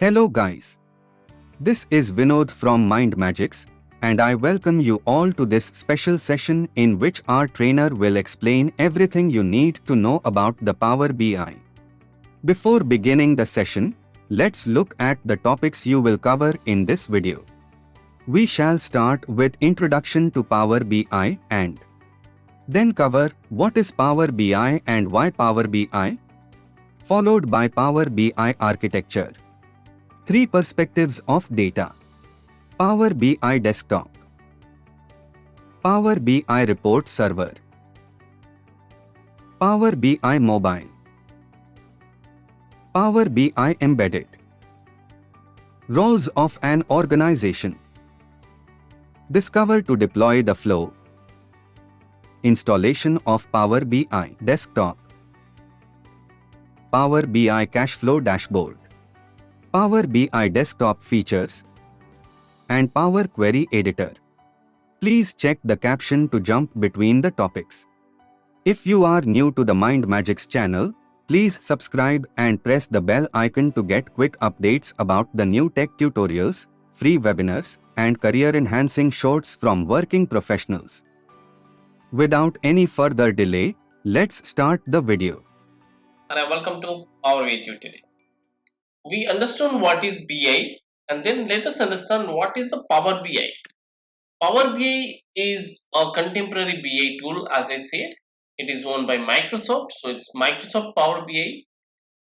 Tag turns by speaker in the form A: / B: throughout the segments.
A: Hello guys, this is Vinod from MindMajix and I welcome you all to this special session in which our trainer will explain everything you need to know about the Power BI. Before beginning the session, let's look at the topics you will cover in this video. We shall start with Introduction to Power BI and then cover what is Power BI and why Power BI, followed by Power BI Architecture. 3 perspectives of data. Power BI Desktop, Power BI Report Server, Power BI Mobile, Power BI Embedded. Roles of an organization. Discover to deploy the flow. Installation of Power BI Desktop, Power BI Cash Flow Dashboard, Power BI Desktop Features, and Power Query Editor. Please check the caption to jump between the topics. If you are new to the MindMajix channel, please subscribe and press the bell icon to get quick updates about the new tech tutorials, free webinars, and career-enhancing shorts from working professionals. Without any further delay, let's start the video.
B: And welcome to Power BI tutorial. We understand what is BI and then let us understand what is a Power BI. Power BI is a contemporary BI tool, as I said. It is owned by Microsoft, so it's Microsoft Power BI.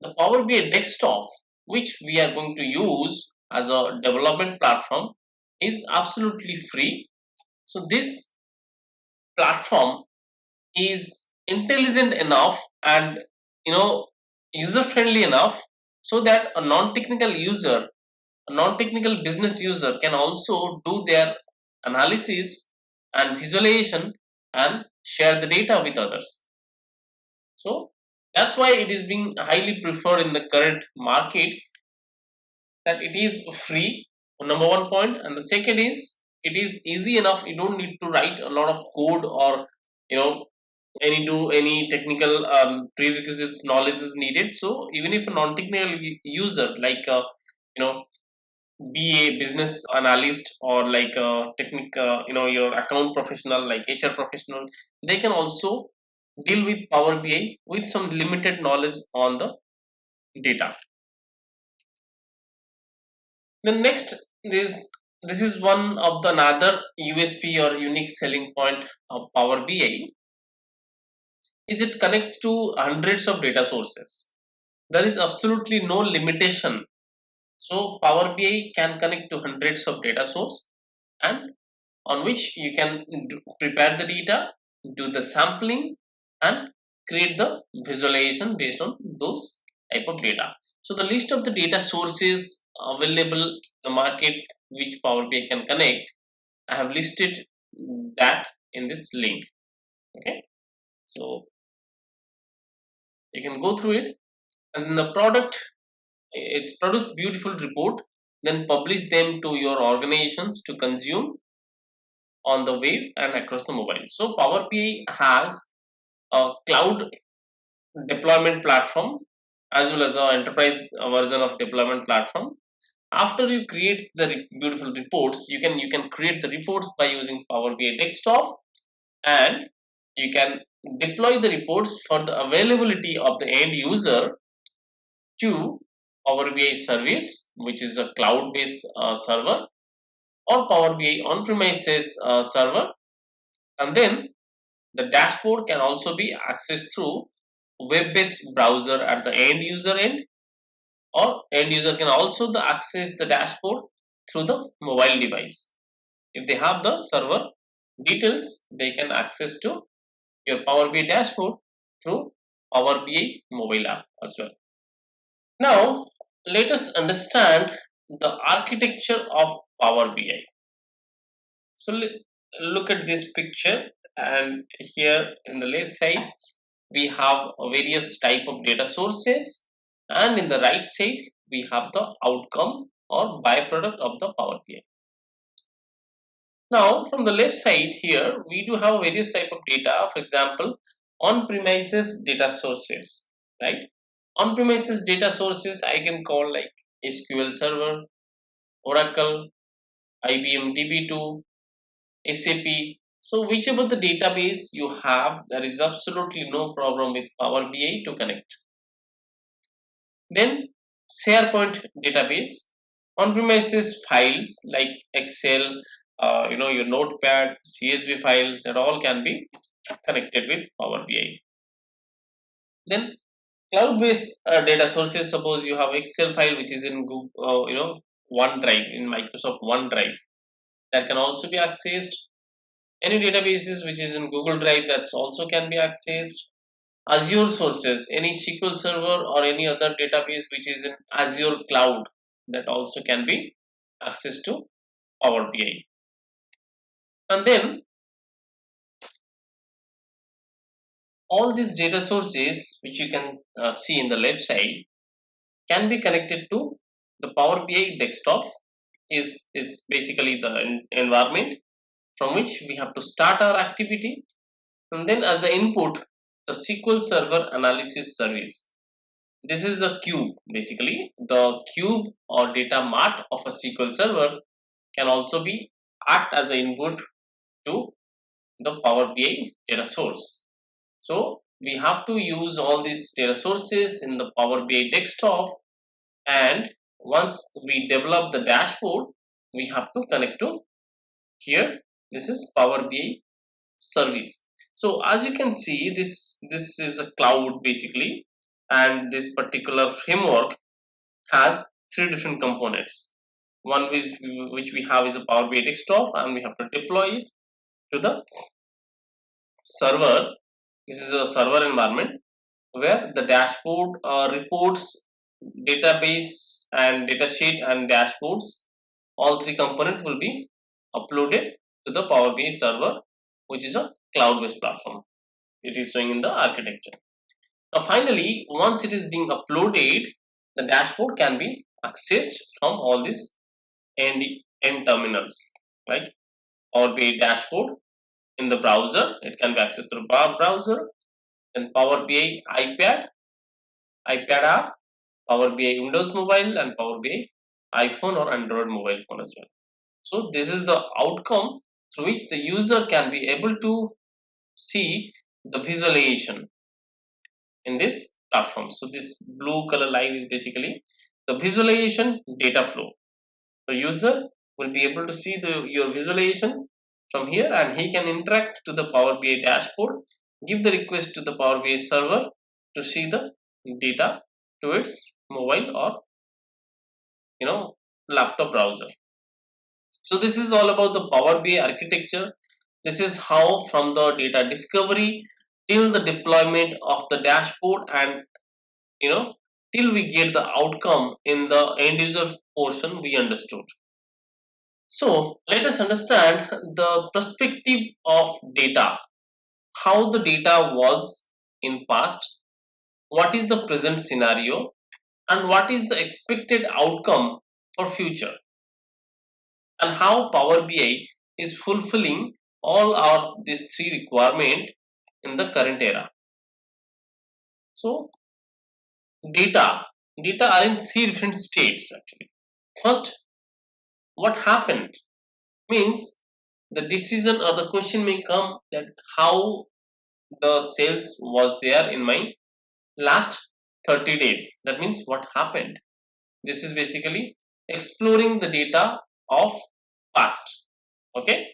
B: The Power BI desktop, which we are going to use as a development platform, is absolutely free. So this platform is intelligent enough and user friendly enough so that a non-technical user, a non-technical business user can also do their analysis and visualization and share the data with others. So that's why it is being highly preferred in the current market, that it is free, number one point, and the second is it is easy enough. You don't need to write a lot of code or you know any technical prerequisites knowledge is needed. So even if a non-technical user like you know BA business analyst or like a your account professional like HR professional, they can also deal with Power BI with some limited knowledge on the data. Then next, this is one of the another USP or unique selling point of Power BI is it connects to hundreds of data sources. There is absolutely no limitation. So Power BI can connect to hundreds of data source and on which you can prepare the data, do the sampling and create the visualization based on those type of data. So the list of the data sources available in the market which Power BI can connect, I have listed that in this link. Okay, so you can go through it, and the product, it's produced beautiful report, then publish them to your organizations to consume on the web and across the mobile. So Power BI has a cloud deployment platform as well as an enterprise version of deployment platform. After you create the beautiful reports, you can create the reports by using Power BI desktop, and you can deploy the reports for the availability of the end user to Power BI service, which is a cloud-based server, or Power BI on-premises server, and then the dashboard can also be accessed through web-based browser at the end user end, or end user can also access the dashboard through the mobile device. If they have the server details, they can access to your Power BI dashboard through Power BI mobile app as well. Now, let us understand the architecture of Power BI. So, look at this picture, and here in the left side, we have various type of data sources, and in the right side, we have the outcome or byproduct of the Power BI. Now, from the left side here, we do have various type of data. For example, on-premises data sources, right? On-premises data sources I can call like SQL Server, Oracle, IBM DB2, SAP. So whichever the database you have, there is absolutely no problem with Power BI to connect. Then SharePoint database, on-premises files like Excel, your Notepad, CSV file, that all can be connected with Power BI. Then cloud-based data sources. Suppose you have Excel file which is in Google, OneDrive, in Microsoft OneDrive, that can also be accessed. Any databases which is in Google Drive, that's also can be accessed. Azure sources, any SQL Server or any other database which is in Azure cloud, that also can be accessed to Power BI. And then all these data sources which you can see in the left side can be connected to the Power BI desktop. Is basically the environment from which we have to start our activity, and then as an input, the SQL Server analysis service. This is a cube. Basically, the cube or data mart of a SQL Server can also be act as an input to the Power BI data source. So we have to use all these data sources in the Power BI desktop, and once we develop the dashboard, we have to connect to here. This is Power BI service. So as you can see, this is a cloud basically, and this particular framework has three different components. One which we have is a Power BI desktop, and we have to deploy it to the server. This is a server environment where the dashboard reports, database and datasheet and dashboards, all three components will be uploaded to the Power BI server, which is a cloud-based platform. It is showing in the architecture. Now finally, once it is being uploaded, the dashboard can be accessed from all these end terminals, like Power BI dashboard in the browser. It can be accessed through browser, then Power BI iPad app, Power BI Windows Mobile, and Power BI iPhone or Android mobile phone as well. So this is the outcome through which the user can be able to see the visualization in this platform. So this blue color line is basically the visualization data flow. The user will be able to see your visualization from here, and he can interact to the Power BI dashboard, give the request to the Power BI server to see the data to its mobile or laptop browser. So this is all about the Power BI architecture. This is how from the data discovery till the deployment of the dashboard, and till we get the outcome in the end user portion we understood. So let us understand the perspective of data, how the data was in past, what is the present scenario, and what is the expected outcome for future, and how Power BI is fulfilling all our these three requirement in the current era. So data are in three different states actually. First, what happened means the decision or the question may come that how the sales was there in my last 30 days. That means what happened. This is basically exploring the data of past. Okay,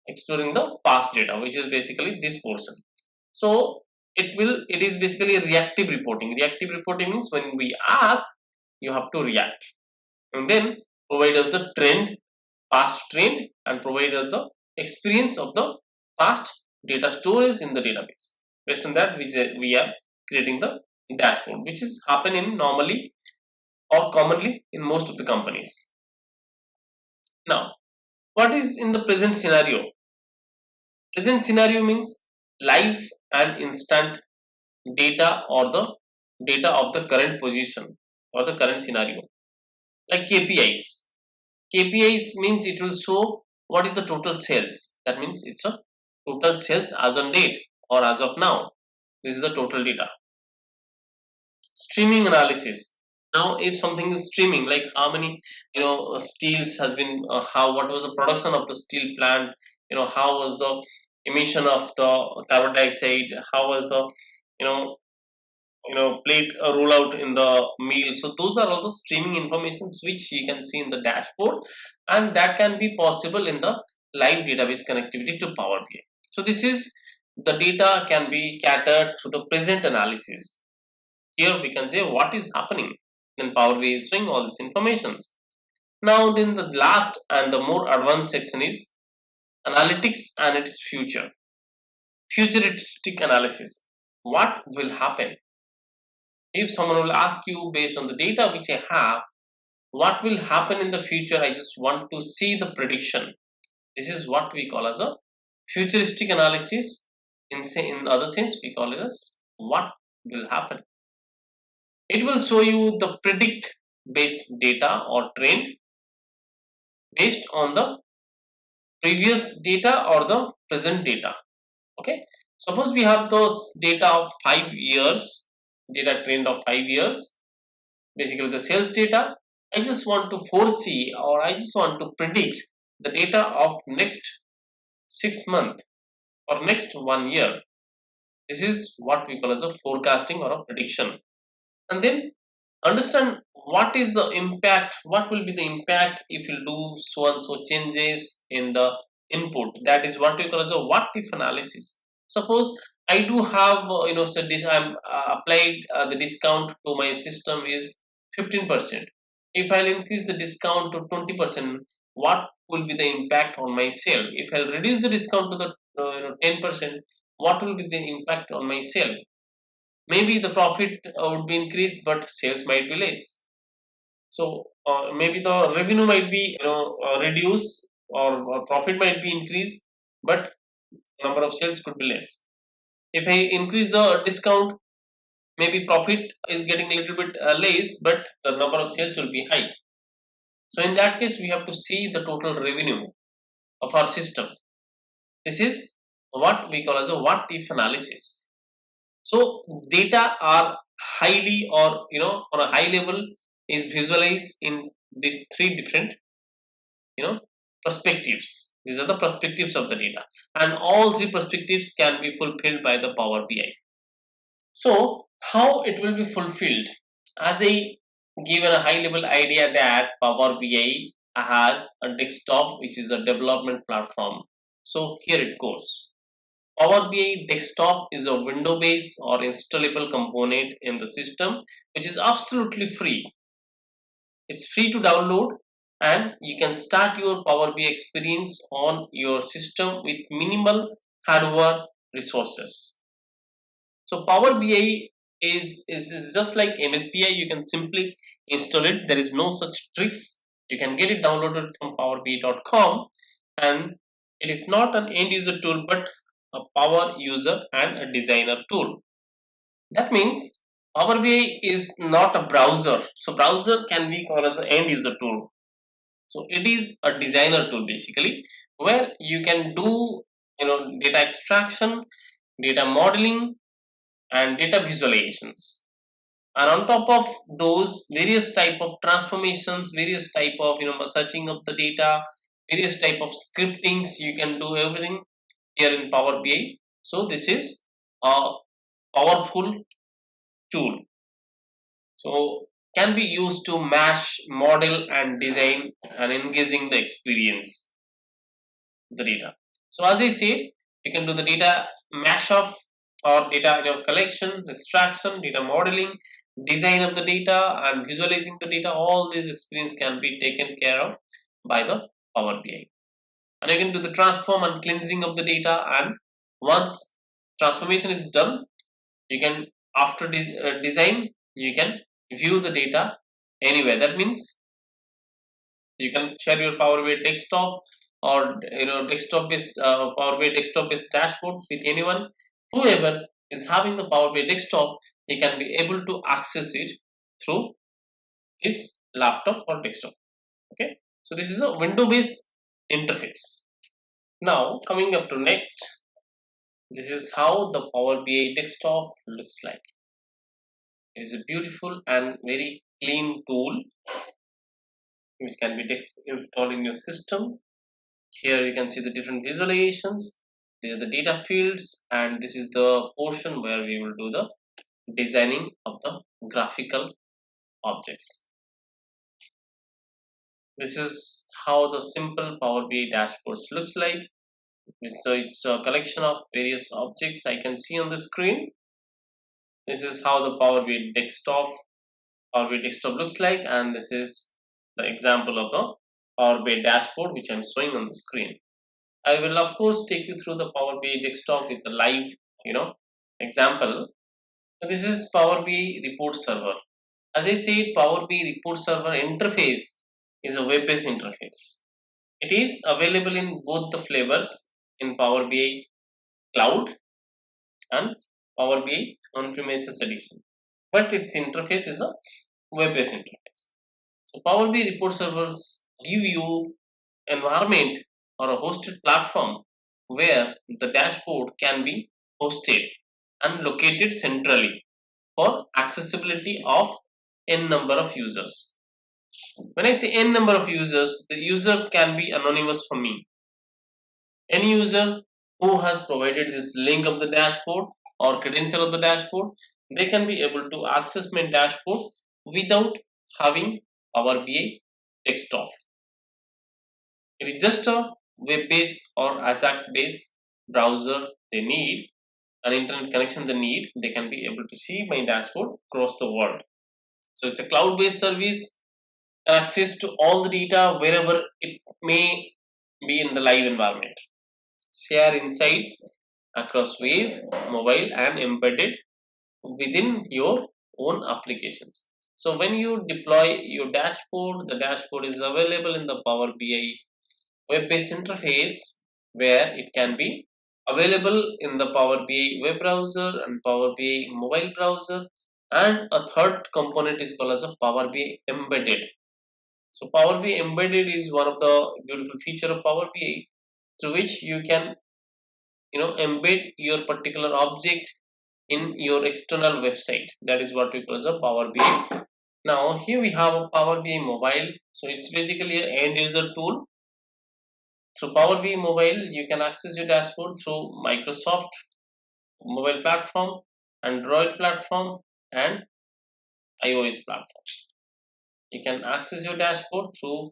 B: exploring the past data, which is basically this portion. So it is basically reactive reporting. Reactive reporting means when we ask, you have to react, and then provide us the trend, past trend, and provide us the experience of the past data storage in the database. Based on that, we are creating the dashboard, which is happening normally or commonly in most of the companies. Now, what is in the present scenario? Present scenario means live and instant data, or the data of the current position or the current scenario, like KPIs. KPIs means it will show what is the total sales. That means it's a total sales as on date or as of now. This is the total data. Streaming analysis. Now if something is streaming, like how many steels has been, how what was the production of the steel plant, how was the emission of the carbon dioxide, how was the you know plate rollout in the meal. So those are all the streaming informations which you can see in the dashboard, and that can be possible in the live database connectivity to Power BI. So this is the data can be catered through the present analysis. Here we can say what is happening, then Power BI is showing all these informations. Now then the last and the more advanced section is analytics and its futuristic analysis. What will happen if someone will ask you, based on the data which I have, what will happen in the future? I just want to see the prediction. This is what we call as a futuristic analysis. In other sense, we call it as what will happen. It will show you the predict based data or trend based on the previous data or the present data. Okay, suppose we have those data of 5 years, data trend of 5 years, basically the sales data. I just want to foresee, or I just want to predict the data of next 6 months or next 1 year. This is what we call as a forecasting or a prediction. And then understand what is the impact, what will be the impact if you do so and so changes in the input. That is what we call as a what if analysis. Suppose I do have so this I'm applied the discount to my system is 15%. If I'll increase the discount to 20%, what will be the impact on my sale? If I'll reduce the discount to the 10%, what will be the impact on my sale? Maybe the profit would be increased, but sales might be less. So maybe the revenue might be reduced, or profit might be increased, but number of sales could be less. If I increase the discount, maybe profit is getting a little bit less, but the number of sales will be high. So in that case, we have to see the total revenue of our system. This is what we call as a what if analysis. So data are highly, or on a high level, is visualized in these three different perspectives. These are the perspectives of the data, and all three perspectives can be fulfilled by the Power BI. So how it will be fulfilled? As I given a high level idea that Power BI has a desktop which is a development platform. So here it goes. Power BI desktop is a window based or installable component in the system which is absolutely free. It's free to download, and you can start your Power BI experience on your system with minimal hardware resources. So Power BI is just like MSBI. You can simply install it. There is no such tricks. You can get it downloaded from powerbi.com, and it is not an end user tool but a power user and a designer tool. That means Power BI is not a browser. So browser can be called as an end user tool. So it is a designer tool basically, where you can do data extraction, data modeling, and data visualizations. And on top of those, various type of transformations, various type of searching of the data, various type of scriptings, you can do everything here in Power BI. So this is a powerful tool. So can be used to match, model, and design and engaging the experience the data. So as I said, you can do the data mashup or data collections, extraction, data modeling, design of the data, and visualizing the data. All these experience can be taken care of by the Power BI. And you can do the transform and cleansing of the data. And once transformation is done, you can after this design, you can view the data anywhere. That means you can share your Power BI desktop or desktop based Power BI desktop based dashboard with anyone. Whoever is having the Power BI desktop, he can be able to access it through his laptop or desktop. Okay, so this is a window based interface. Now coming up to next, this is how the Power BI desktop looks like. It is a beautiful and very clean tool which can be installed in your system. Here you can see the different visualizations. These are the data fields, and this is the portion where we will do the designing of the graphical objects. This is how the simple Power BI dashboards looks like. So it's a collection of various objects I can see on the screen. This is how the Power BI desktop looks like, and this is the example of the Power BI dashboard which I'm showing on the screen. I will of course take you through the Power BI desktop with the live, example. So this is Power BI report server. As I said, Power BI report server interface is a web-based interface. It is available in both the flavors in Power BI Cloud and Power BI on-premises edition. But its interface is a web-based interface. So Power BI report servers give you environment or a hosted platform where the dashboard can be hosted and located centrally for accessibility of n number of users. When I say n number of users, the user can be anonymous for me. Any user who has provided this link of the dashboard or credential of the dashboard, they can be able to access my dashboard without having Power BI desktop. It is just a web-based or Ajax-based browser they need, an internet connection they need. They can be able to see my dashboard across the world. So it's a cloud-based service, access to all the data wherever it may be in the live environment. Share insights across web, mobile, and embedded within your own applications. So when you deploy your dashboard, the dashboard is available in the Power BI web-based interface where it can be available in the Power BI web browser and Power BI mobile browser, and a third component is called as a Power BI embedded. So Power BI embedded is one of the beautiful feature of Power BI through which you can embed your particular object in your external website. That is what we call as a Power BI. Now here we have a Power BI mobile. So it's basically an end user tool. Through Power BI mobile, you can access your dashboard through Microsoft mobile platform, Android platform, and iOS platform. You can access your dashboard through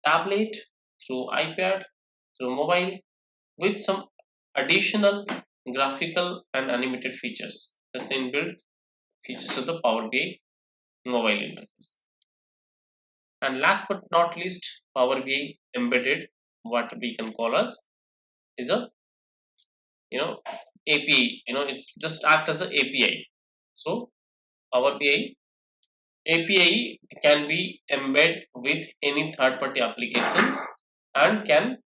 B: tablet, through iPad, through mobile, with some additional graphical and animated features. That's the inbuilt features of the Power BI mobile interface. And last but not least, Power BI embedded, what we can call as, is a API. It's just act as a API. So Power BI API can be embed with any third-party applications and can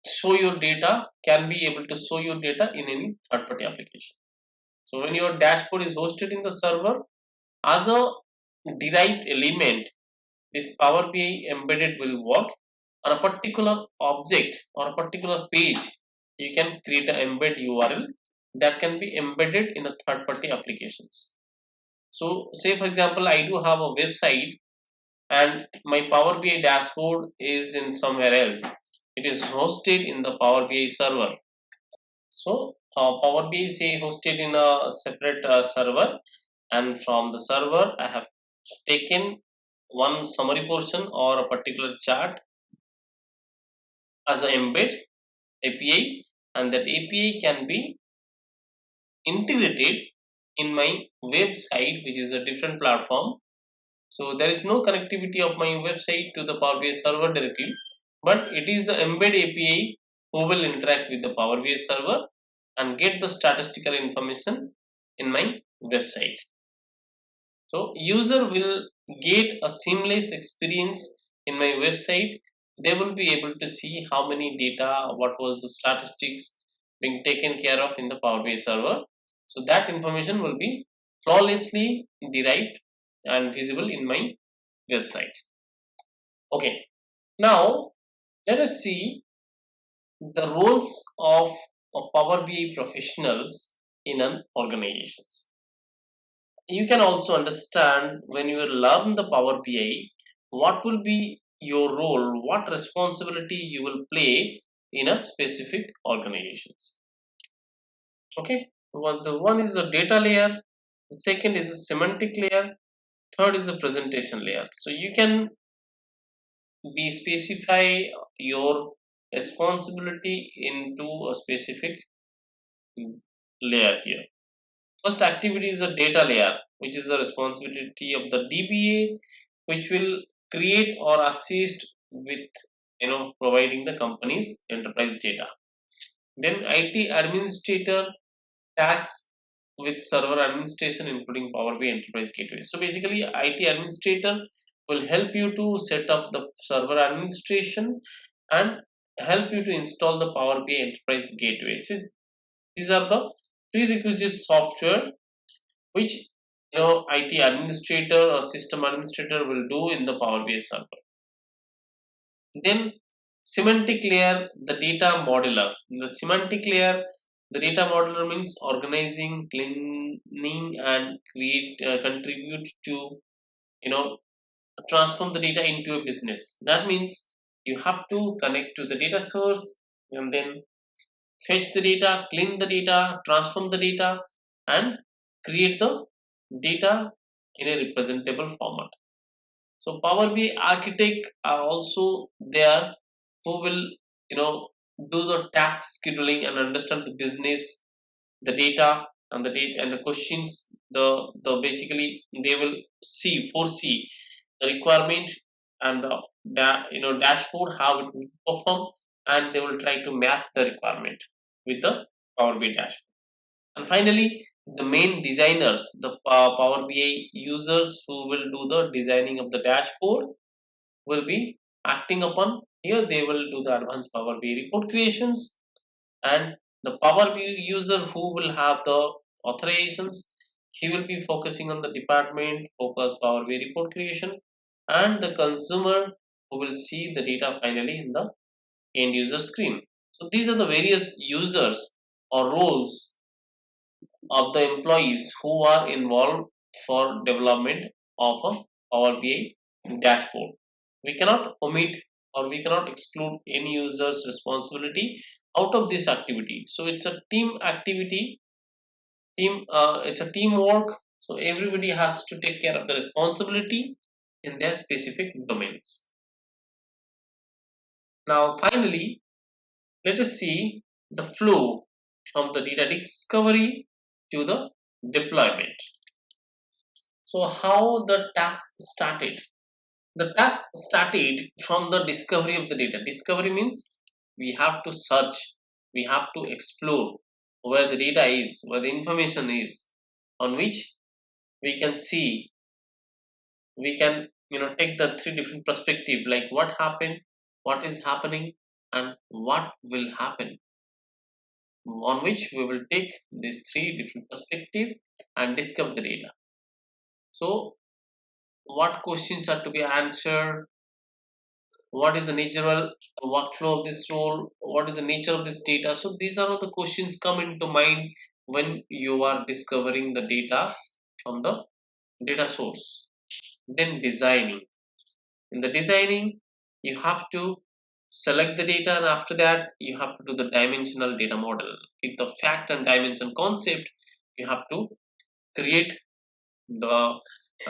B: show your data, can be able to show your data in any third-party application. So when your dashboard is hosted in the server as a derived element, this Power BI embedded will work on a particular object or a particular page. You can create an embed URL that can be embedded in a third-party applications. So say for example, I do have a website and my Power BI dashboard is in somewhere else. It is hosted in the Power BI server. So Power BI is hosted in a separate server, and from the server I have taken one summary portion or a particular chart as an embed API, and that API can be integrated in my website, which is a different platform. So there is no connectivity of my website to the Power BI server directly, but it is the embed API who will interact with the Power BI server and get the statistical information in my website. So user will get a seamless experience in my website. They will be able to see how many data, what was the statistics being taken care of in the Power BI server. So that information will be flawlessly derived and visible in my website. Okay, now let us see the roles of Power BI professionals in an organization. you can also understand when you learn the Power BI, what will be your role, what responsibility you will play in a specific organizations. Okay, the one is a data layer, the second is a semantic layer, third is a presentation layer. So you can be specify your responsibility into a specific layer here. First activity is a data layer, which is the responsibility of the DBA, which will create or assist with providing the company's enterprise data. Then IT administrator tax with server administration, including Power BI Enterprise Gateway. So basically, IT administrator will help you to set up the server administration and help you to install the Power BI Enterprise Gateway. So these are the prerequisite software which IT administrator or system administrator will do in the Power BI server. Then semantic layer, the data modeler. In the semantic layer, the data modeler means organizing, cleaning, and contribute to transform the data into a business. That means you have to connect to the data source and then fetch the data, clean the data, transform the data, and create the data in a representable format. So Power BI architect are also there who will do the task scheduling and understand the business, the data and the data and the questions. The basically they will foresee the requirement and the dashboard how it will perform, and they will try to map the requirement with the Power BI dashboard. And finally, the main designers, the Power BI users who will do the designing of the dashboard will be acting upon here. They will do the advanced Power BI report creations, and the Power BI user who will have the authorizations, he will be focusing on the department focus Power BI report creation, and the consumer who will see the data finally in the end user screen. So these are the various users or roles of the employees who are involved for development of a Power BI dashboard. We cannot omit or we cannot exclude any user's responsibility out of this activity. So it's a team activity, it's a teamwork. So everybody has to take care of the responsibility in their specific domains. Now finally, let us see the flow from the data discovery to the deployment. So how the task started? The task started from the discovery of the data. Discovery means we have to search, we have to explore where the data is, where the information is, on which we can see, we can take the three different perspective, like what happened, what is happening, and what will happen, on which we will take these three different perspective and discover the data. So what questions are to be answered, what is the natural workflow of this role, what is the nature of this data. So these are all the questions come into mind when you are discovering the data from the data source. Then designing. In the designing, you have to select the data, and after that you have to do the dimensional data model with the fact and dimension concept. You have to create the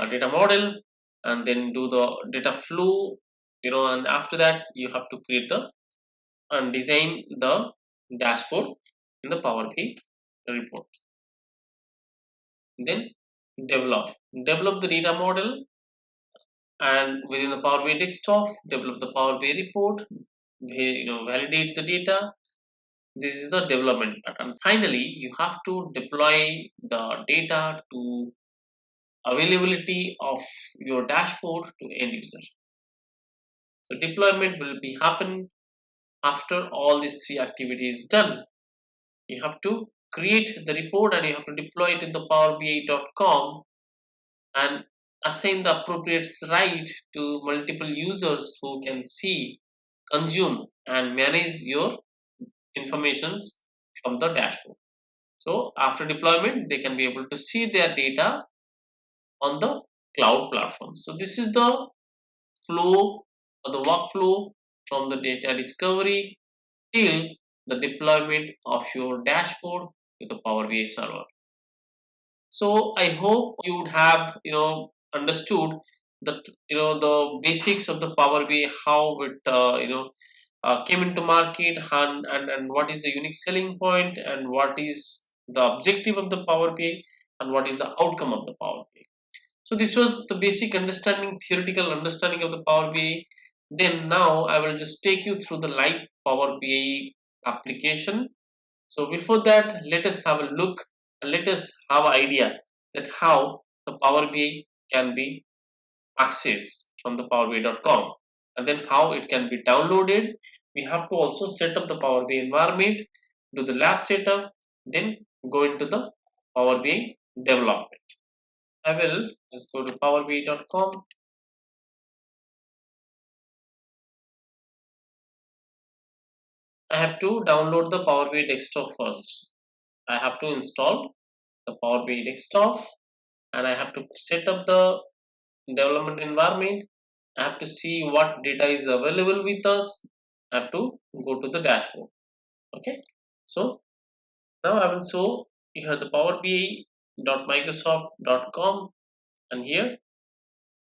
B: data model and then do the data flow, and after that you have to create the and design the dashboard in the Power BI report. Then develop the data model, and within the Power BI desktop develop the Power BI report, validate the data. This is the development part. And finally you have to deploy the data to availability of your dashboard to end user. So deployment will be happen after all these three activities done. You have to create the report and you have to deploy it in the powerbi.com and assign the appropriate right to multiple users who can see, consume, and manage your informations from the dashboard. So after deployment, they can be able to see their data on the cloud platform. So this is the flow or the workflow from the data discovery till the deployment of your dashboard with the Power BI server. So I hope you would have understood that the basics of the Power BI, how it came into market, and what is the unique selling point, and what is the objective of the Power BI, and what is the outcome of the Power BI. So this was the basic understanding, theoretical understanding of the Power BI. Then now I will just take you through the live Power BI application. So before that, let us have a look and let us have an idea that how the Power BI can be accessed from the powerbi.com, and then how it can be downloaded. We have to also set up the Power BI environment, do the lab setup, then go into the Power BI development. I will just go to powerbi.com. I have to download the Power BI desktop first. I have to install the Power BI desktop, and I have to set up the development environment. I have to see what data is available with us. I have to go to the dashboard. Okay, so now I will show you have the Power BI.microsoft.com, and here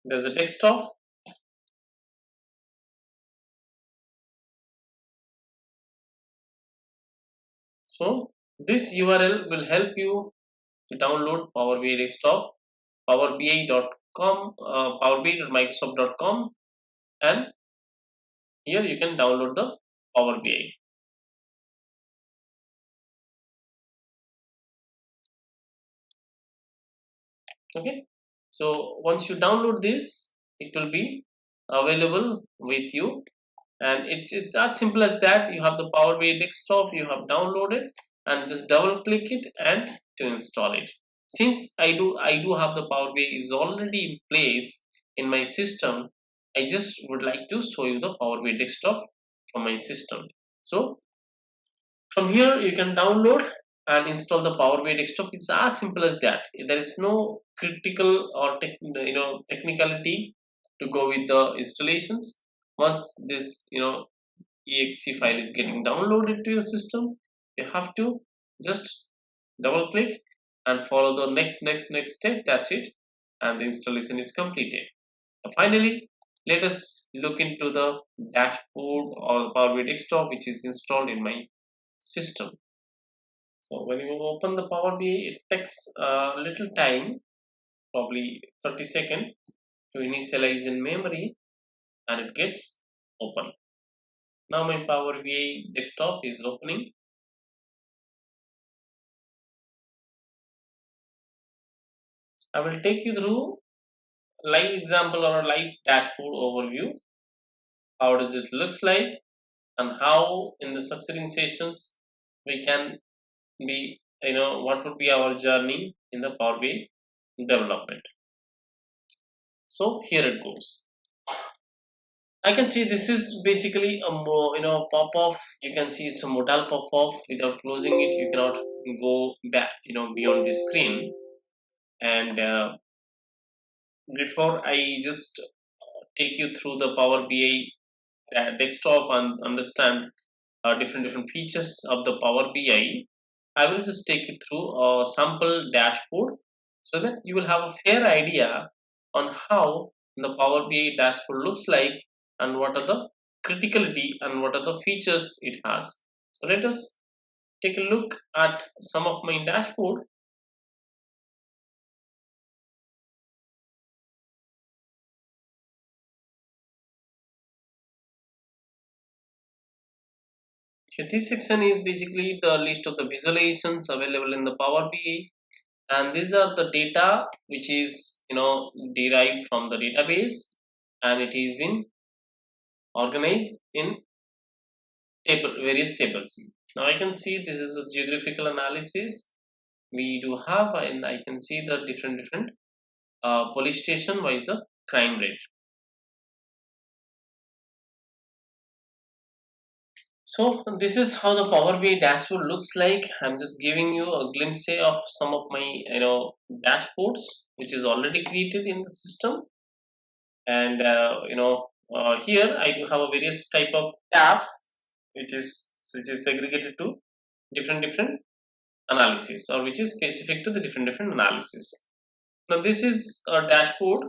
B: there's a desktop. So this URL will help you to download Power BI desktop, powerbi.com, powerbi.microsoft.com, and here you can download the Power BI. Okay, so once you download this, it will be available with you, and it's as simple as that. You have the Power BI desktop, you have downloaded, and just double click it and to install it. Since I do have the Power BI is already in place in my system, I just would like to show you the Power BI desktop from my system. So from here you can download and install the Power BI desktop. It's as simple as that. There is no critical or technicality to go with the installations. Once this exe file is getting downloaded to your system, you have to just double click and follow the next step. That's it, and the installation is completed. Finally, let us look into the dashboard or the Power BI desktop which is installed in my system. So when you open the Power BI, it takes a little time, probably 30 seconds, to initialize in memory, and it gets open. Now my Power BI desktop is opening. I will take you through a live example or a live dashboard overview. How does it looks like, and how in the succeeding sessions we can be, what would be our journey in the Power BI development. So here it goes. I can see this is basically a pop-off. You can see it's a modal pop-off. Without closing it, you cannot go back beyond the screen. And before I just take you through the Power BI desktop and understand different features of the Power BI, I will just take you through a sample dashboard so that you will have a fair idea on how the Power BI dashboard looks like and what are the criticality and what are the features it has. So let us take a look at some of my dashboard. Here, this section is basically the list of the visualizations available in the Power BI, and these are the data which is derived from the database, and it is been organized in various tables. Now I can see this is a geographical analysis we do have, and I can see the different police station wise the crime rate. So this is how the Power BI dashboard looks like. I'm just giving you a glimpse of some of my dashboards which is already created in the system. And here I do have a various type of tabs which is segregated to different analysis, or which is specific to the different analysis. Now this is a dashboard.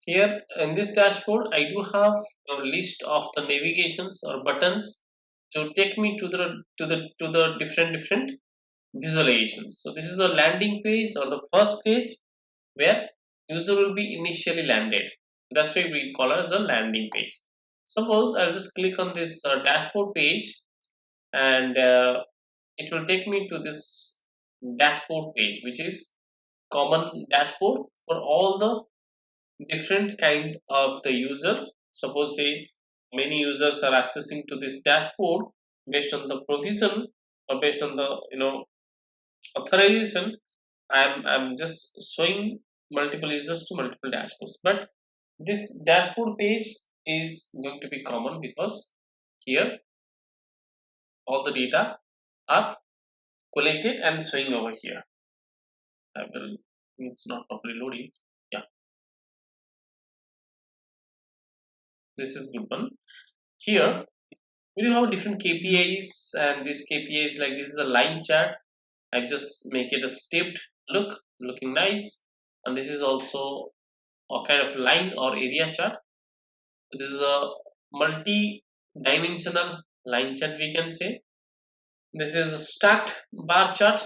B: Here in this dashboard I do have a list of the navigations or buttons to take me to the different visualizations. So this is the landing page or the first page where user will be initially landed. That's why we call it as a landing page. Suppose I'll just click on this dashboard page, and it will take me to this dashboard page, which is common dashboard for all the different kind of the users. Suppose say many users are accessing to this dashboard based on the provision or based on the authorization. I'm just showing multiple users to multiple dashboards, but this dashboard page is going to be common because here all the data are collected and showing over here. I will, it's not properly loading. Yeah, this is good one. Here we do have different KPIs, and these KPIs, like this is a line chart. I just make it a stepped look, looking nice, and this is also a kind of line or area chart. This is a multi-dimensional line chart, we can say. This is a stacked bar chart.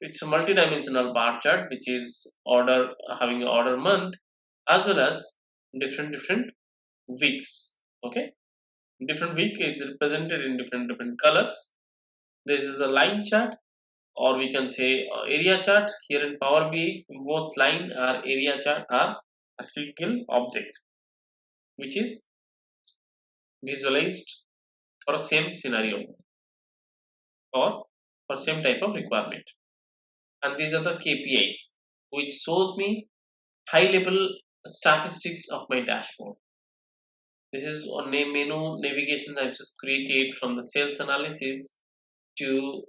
B: It's a multi-dimensional bar chart which is order having order month as well as different weeks. Okay, different week is represented in different colors. This is a line chart, or we can say area chart. Here in Power BI, both line or area chart are a single object which is visualized for same scenario or for same type of requirement. And these are the KPIs which shows me high level statistics of my dashboard. This is on menu navigation I've just created from the sales analysis to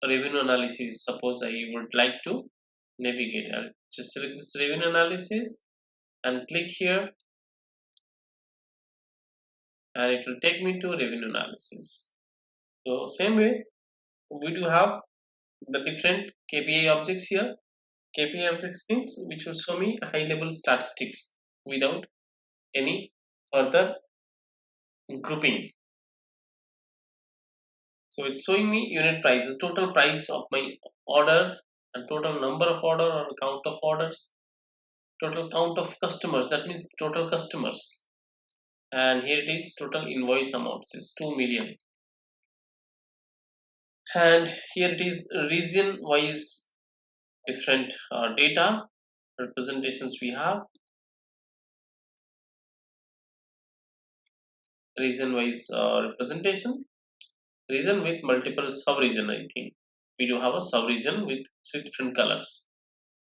B: revenue analysis. Suppose I would like to navigate, I'll just select this revenue analysis and click here, and it will take me to revenue analysis. So same way we do have the different KPI objects here. KPI objects means which will show me high level statistics without any further grouping. So it's showing me unit price, the total price of my order, and total number of order or count of orders, total count of customers, that means total customers. And here it is, total invoice amounts is 2 million. And here it is region wise different data representations we have. Region wise representation, region with multiple sub region. I think we do have a sub region with 3 different colors.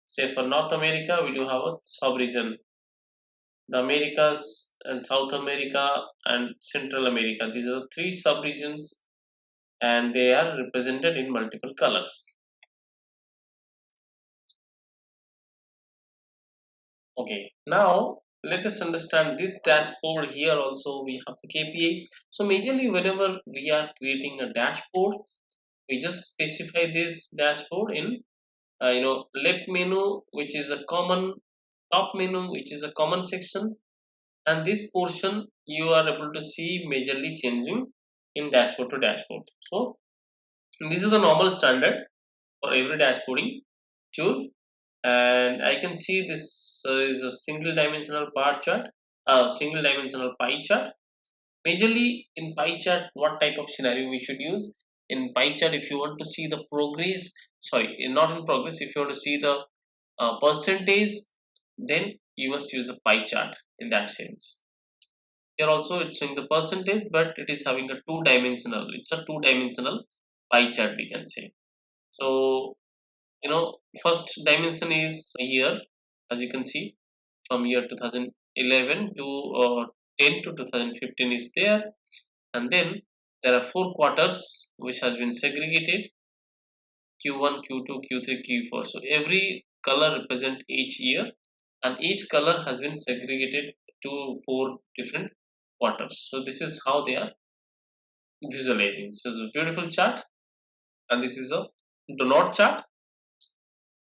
B: Say for North America we do have a sub region, the Americas and South America and Central America. These are the 3 sub regions, and they are represented in multiple colors. Okay, now let us understand this dashboard. Here also we have the KPIs. So majorly whenever we are creating a dashboard, we just specify this dashboard in left menu, which is a common, top menu, which is a common section, and this portion you are able to see majorly changing in dashboard to dashboard. So this is the normal standard for every dashboarding tool, and I can see this is a single dimensional bar chart, single dimensional pie chart. Majorly in pie chart, what type of scenario we should use? In pie chart, if you want to see the progress, sorry, not in progress, if you want to see the percentage, then you must use the pie chart in that sense. Here also it's showing the percentage, but it is having a two-dimensional, it's a two-dimensional pie chart, we can say. So first dimension is year, as you can see, from year 2011 to 10 to 2015 is there, and then There are 4 quarters which has been segregated: Q1, Q2, Q3, Q4. So every color represent each year, and each color has been segregated to 4 different quarters. So this is how they are visualizing. This is a beautiful chart, and this is a do not chart.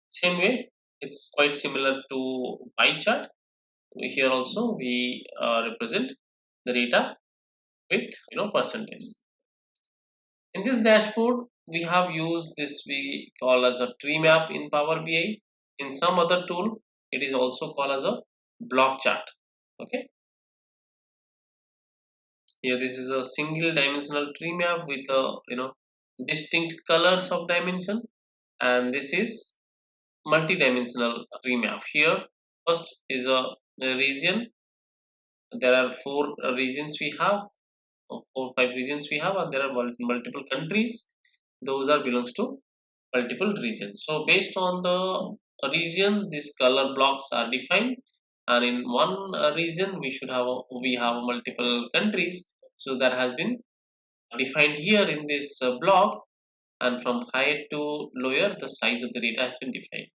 B: Same way, it's quite similar to pie chart. Here also we represent the data with percentage. In this dashboard, we have used this we call as a tree map in Power BI. In some other tool, it is also called as a block chart. Okay. Here, this is a single dimensional tree map with a distinct colors of dimension, and this is multi-dimensional tree map. Here, first is a region. There are four regions we have, or 4 5 regions we have, and there are multiple countries. Those are belongs to multiple regions. So based on the region, these color blocks are defined, and in one region we have multiple countries. So that has been defined here in this block, and from higher to lower, the size of the data has been defined.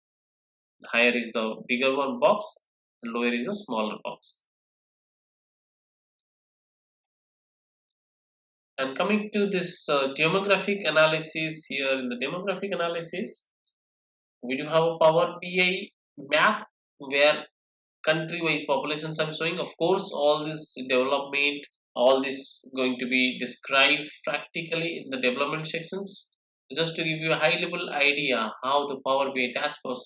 B: Higher is the bigger one box, and lower is the smaller box. And coming to this demographic analysis, here in the demographic analysis, we do have a Power BI map where country-wise populations I'm showing. Of course, all this development, all this going to be described practically in the development sections. Just to give you a high-level idea how the Power BI dashboard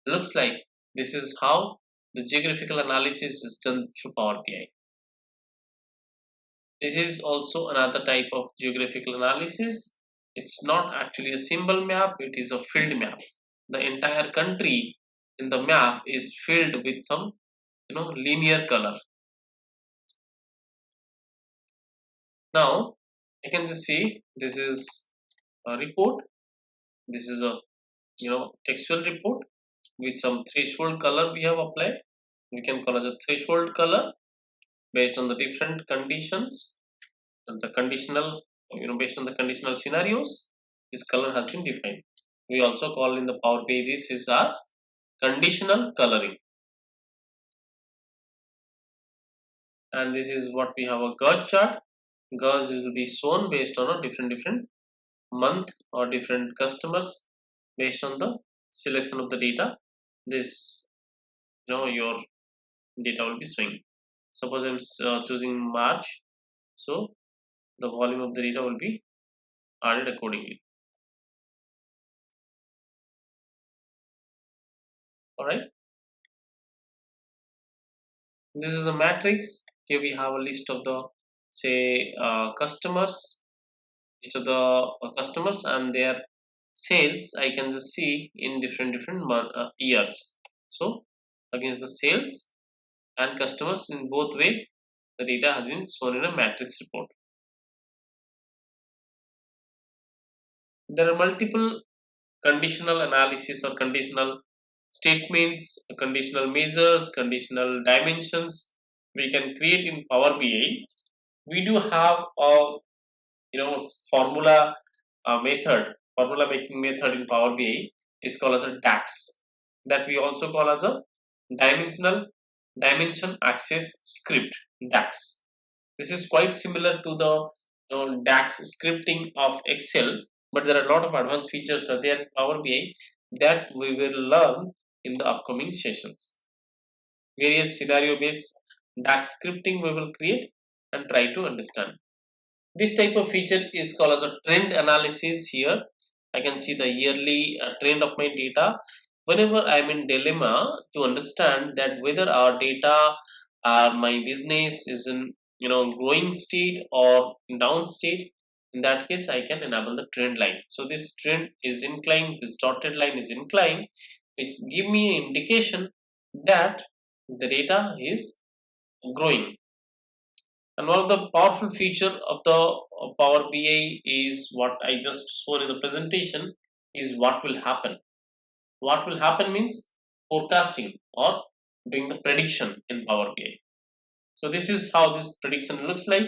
B: looks like, this is how the geographical analysis is done through Power BI. This is also another type of geographical analysis. It's not actually a symbol map, it is a field map. The entire country in the map is filled with some linear color. Now I can just see this is a report. This is a textual report with some threshold color we have applied. We can call as a threshold color based on the different conditions and the conditional, based on the conditional scenarios. This color has been defined. We also call in the Power BI this is as conditional coloring. And this is what we have a gauge chart. Gauge will be shown based on a different month or different customers based on the selection of the data. This your data will be showing. Suppose I'm choosing March, so the volume of the data will be added accordingly. All right. This is a matrix. Here we have a list of the customers, list of the customers and their sales. I can just see in different years. So against the sales and customers in both way, the data has been shown in a matrix report. There are multiple conditional analysis or conditional statements, conditional measures, conditional dimensions we can create in Power BI. We do have a formula formula making method in Power BI is called as a DAX, that we also call as a dimension access script, DAX. This is quite similar to the DAX scripting of Excel, but there are a lot of advanced features are there in Power BI that we will learn in the upcoming sessions. Various scenario based DAX scripting we will create and try to understand. This type of feature is called as a trend analysis. Here I can see the yearly trend of my data. Whenever I'm in dilemma to understand that whether our data, my business is in growing state or down state, in that case I can enable the trend line. So this trend is inclined, this dotted line is inclined, which give me an indication that the data is growing. And one of the powerful feature of the Power BI is what I just showed in the presentation is what will happen. What will happen means forecasting or doing the prediction in Power BI. So this is how this prediction looks like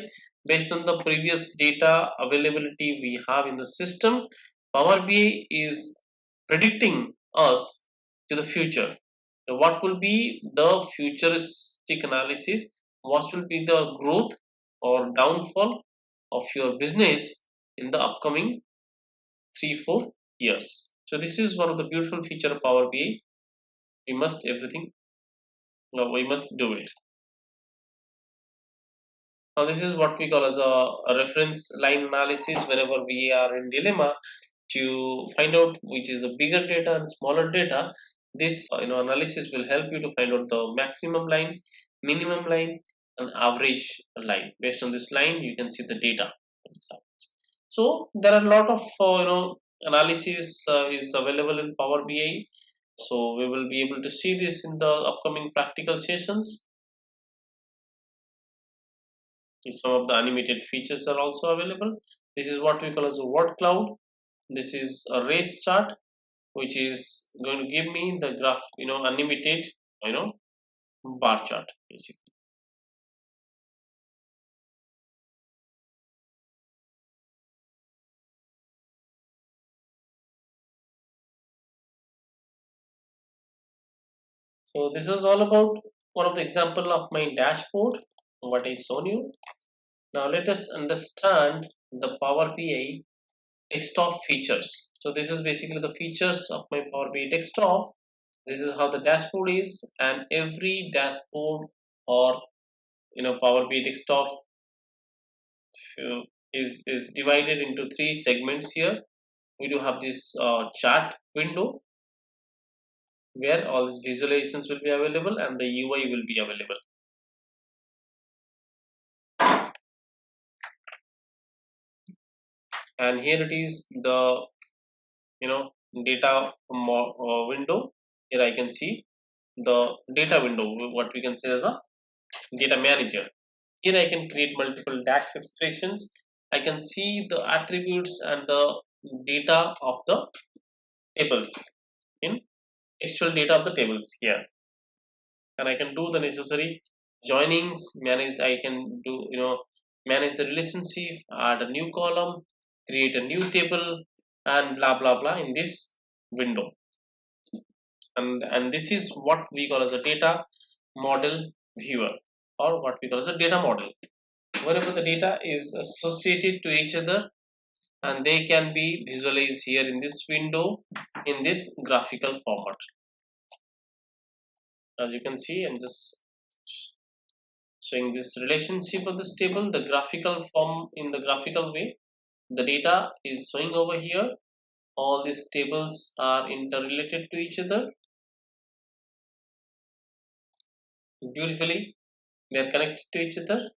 B: based on the previous data availability we have in the system. Power BI is predicting us to the future. So what will be the futuristic analysis? What will be the growth or downfall of your business in the upcoming 3-4 years? So this is one of the beautiful feature of Power BI. We must everything. No, we must do it. Now this is what we call as a reference line analysis whenever we are in dilemma to find out which is the bigger data and smaller data. This analysis will help you to find out the maximum line, minimum line, and average line. Based on this line, you can see the data. So there are a lot of analysis is available in Power BI. So we will be able to see this in the upcoming practical sessions. Some of the animated features are also available. This is what we call as a word cloud. This is a race chart, which is going to give me the graph, animated, you know, bar chart basically. So this is all about one of the example of my dashboard, what I shown you. Now let us understand the Power BI desktop features. So this is basically the features of my Power BI desktop. This is how the dashboard is, and every dashboard or Power BI desktop is divided into three segments here. We do have this chart window where all these visualizations will be available and the UI will be available. And here it is the data window. Here I can see the data window, what we can say as a data manager. Here I can create multiple DAX expressions. I can see the attributes and the data of the tables in actual data of the tables here, and I can do the necessary joinings, manage. I can do manage the relationship, add a new column, create a new table, and blah blah blah in this window. And this is what we call as a data model viewer, or what we call as a data model. Wherever the data is associated to each other, and they can be visualized here in this window in this graphical format. As you can see, I'm just showing this relationship of this table, the graphical form in the graphical way. The data is showing over here. All these tables are interrelated to each other. Beautifully, they are connected to each other.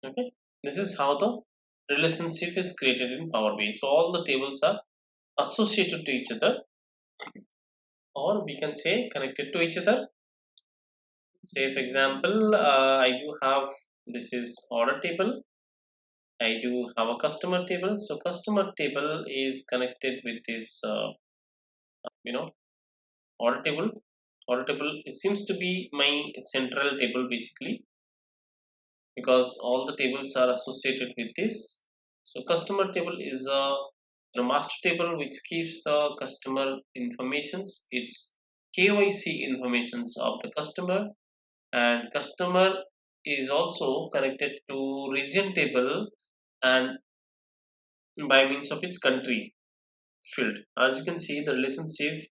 B: Okay, this is how the relationship is created in Power BI. So all the tables are associated to each other, or we can say connected to each other. Say for example, I do have this is order table. I do have a customer table. So customer table is connected with this, you know, order table. Order table, it seems to be my central table basically, because all the tables are associated with this. So customer table is a master table which keeps the customer informations. It's KYC informations of the customer, and customer is also connected to region table and by means of its country field. As you can see, the relationship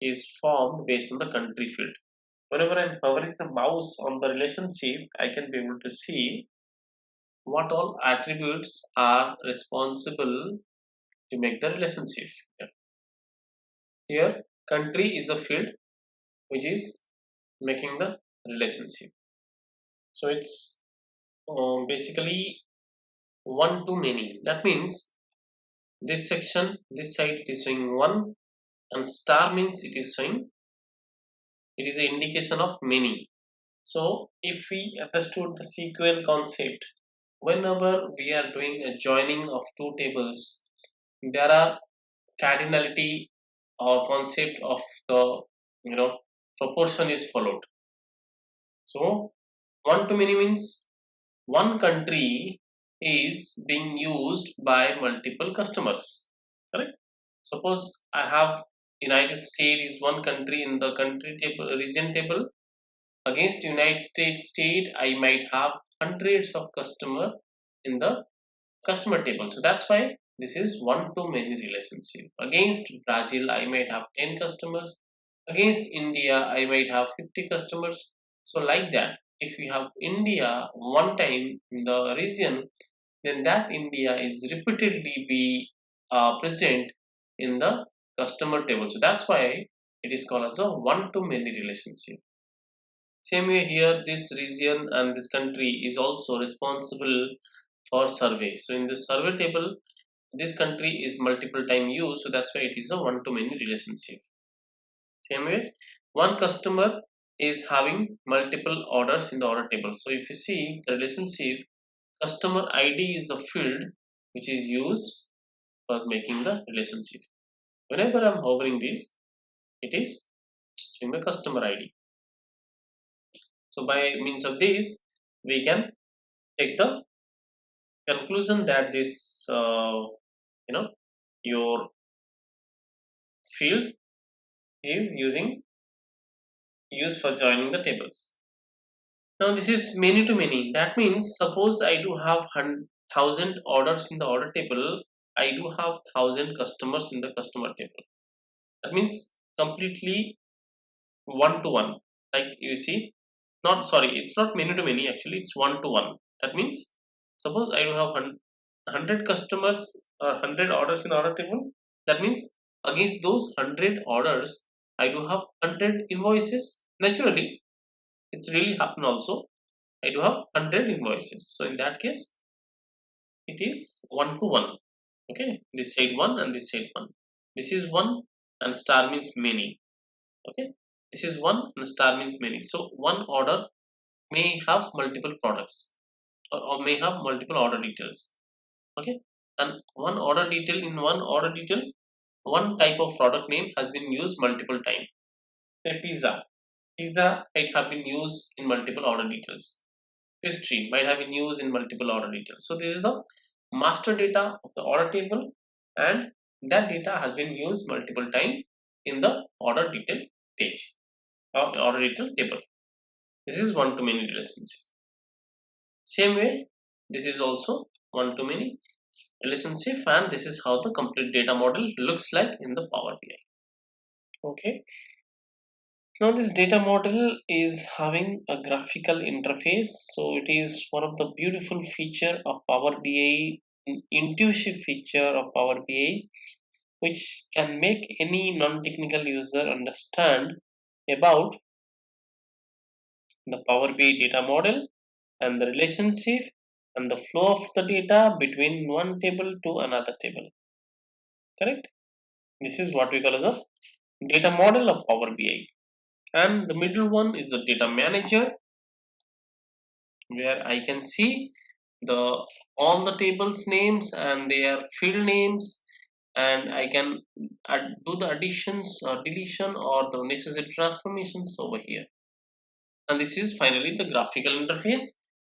B: is formed based on the country field. Whenever I'm hovering the mouse on the relationship, I can be able to see what all attributes are responsible to make the relationship. Here, country is a field which is making the relationship. So it's basically one to many. That means this section, this side it is showing one, and star means it is showing, it is an indication of many. So if we understood the SQL concept, whenever we are doing a joining of two tables, there are cardinality or concept of the proportion is followed. So one to many means one country is being used by multiple customers. Correct? Suppose I have United States is one country in the country table, region table. Against United States state, I might have hundreds of customer in the customer table. So that's why this is one to many relationship. Against Brazil, I might have 10 customers. Against India, I might have 50 customers. So like that, if you have India one time in the region, then that India is repeatedly be present in the customer table. So that's why it is called as a one to many relationship. Same way here, this region and this country is also responsible for survey. So in the survey table, this country is multiple time used, so that's why it is a one to many relationship. Same way, one customer is having multiple orders in the order table. So if you see the relationship, customer ID is the field which is used for making the relationship. Whenever I'm hovering this, it is showing the customer ID. So by means of this, we can take the conclusion that this your field is used for joining the tables. Now this is many to many. That means suppose I do have 1,000 orders in the order table, I do have 1,000 customers in the customer table. That means completely one to one. Like you see, not sorry, it's not many to many actually, it's one to one. That means suppose I do have 100 customers or 100 orders in order table. That means against those 100 orders, I do have 100 invoices. Naturally, it's really happen also. I do have 100 invoices. So in that case, it is one to one. Okay, this side one and this side one. This is one and star means many. Okay, this is one and star means many. So one order may have multiple products or may have multiple order details. Okay, and one order detail in one order detail, one type of product name has been used multiple times. Say pizza might have been used in multiple order details. History might have been used in multiple order details. So this is the master data of the order table, and that data has been used multiple times in the order detail page or order detail table. This is one to many relationship. Same way, this is also one to many relationship, and this is how the complete data model looks like in the Power BI. Okay. Now this data model is having a graphical interface, so it is one of the beautiful feature of Power BI, intuitive feature of Power BI, which can make any non-technical user understand about the Power BI data model and the relationship and the flow of the data between one table to another table. Correct? This is what we call as a data model of Power BI. And the middle one is the data manager, where I can see the all the tables names and their field names, and I can do the additions or deletion or the necessary transformations over here. And this is finally the graphical interface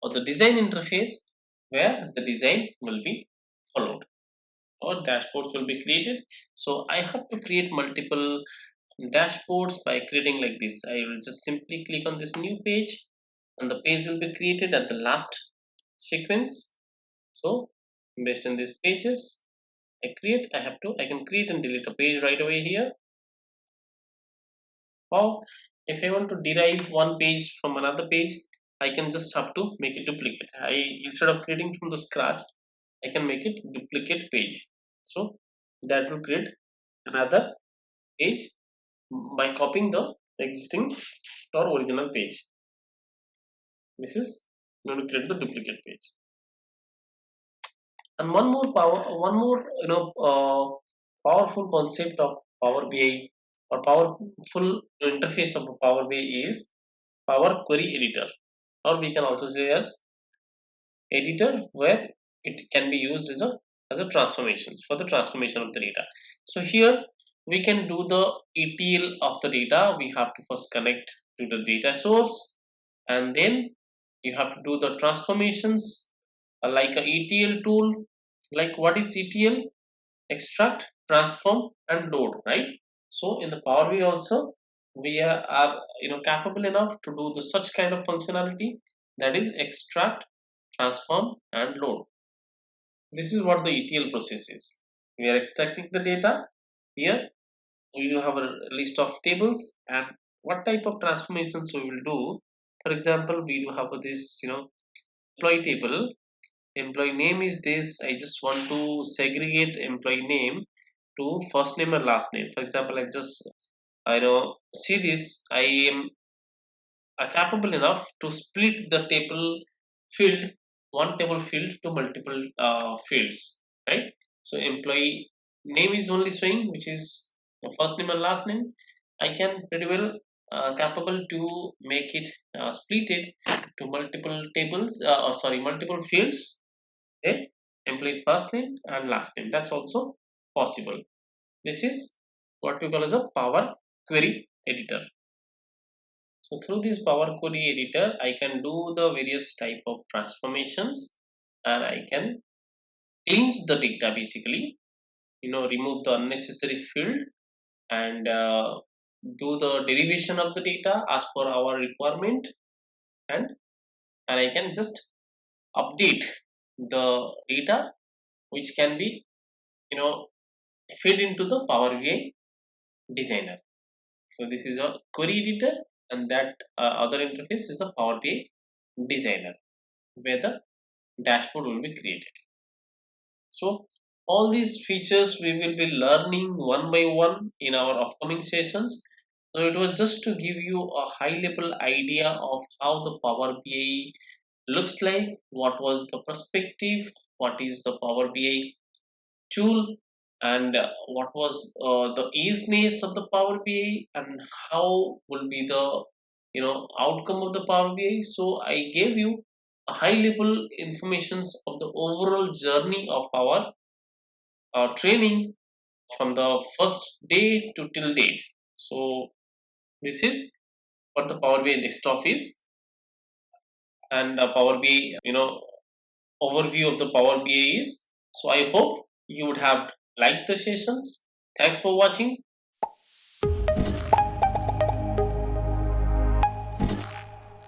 B: or the design interface, where the design will be followed or dashboards will be created. So I have to create multiple dashboards by creating like this. I will just simply click on this new page, and the page will be created at the last sequence. So based on these pages I can create and delete a page right away here. Or if I want to derive one page from another page, I can just have to make it duplicate. Instead of creating from the scratch, I can make it duplicate page. So that will create another page by copying the existing or original page. This is going to create the duplicate page. And one more powerful concept of Power BI or powerful interface of Power BI is Power Query Editor, or we can also say as editor, where it can be used as a transformations for the transformation of the data. So here we can do the ETL of the data. We have to first connect to the data source, and then you have to do the transformations like a ETL tool. Like what is ETL? Extract, transform, and load, right? So in the Power BI also, we are capable enough to do the such kind of functionality, that is extract, transform, and load. This is what the ETL process is. We are extracting the data. Here we will have a list of tables, and what type of transformations we will do. For example, we do have this employee table. Employee name is this. I just want to segregate employee name to first name and last name. For example, I see this. I am capable enough to split the table field, one table field to multiple fields, right? So employee name is only showing, which is the first name and last name. I can pretty well capable to make it split it to multiple tables, or sorry, multiple fields, okay? Employee first name and last name, that's also possible. This is what we call as a Power Query editor. So through this Power Query editor, I can do the various type of transformations, and I can cleanse the data basically, remove the unnecessary field, and do the derivation of the data as per our requirement, and I can just update the data which can be, you know, fed into the Power BI designer. So this is a query editor, and that other interface is the Power BI designer, where the dashboard will be created. So all these features we will be learning one by one in our upcoming sessions. So it was just to give you a high level idea of how the Power BI looks like, what was the perspective, what is the Power BI tool, and what was the easiness of the Power BI, and how will be the outcome of the Power BI. So I gave you a high level informations of the overall journey of our training from the first day to till date. So this is what the Power BI desktop is, and Power BI overview of the Power BI is. So I hope you would have liked the sessions. Thanks for watching.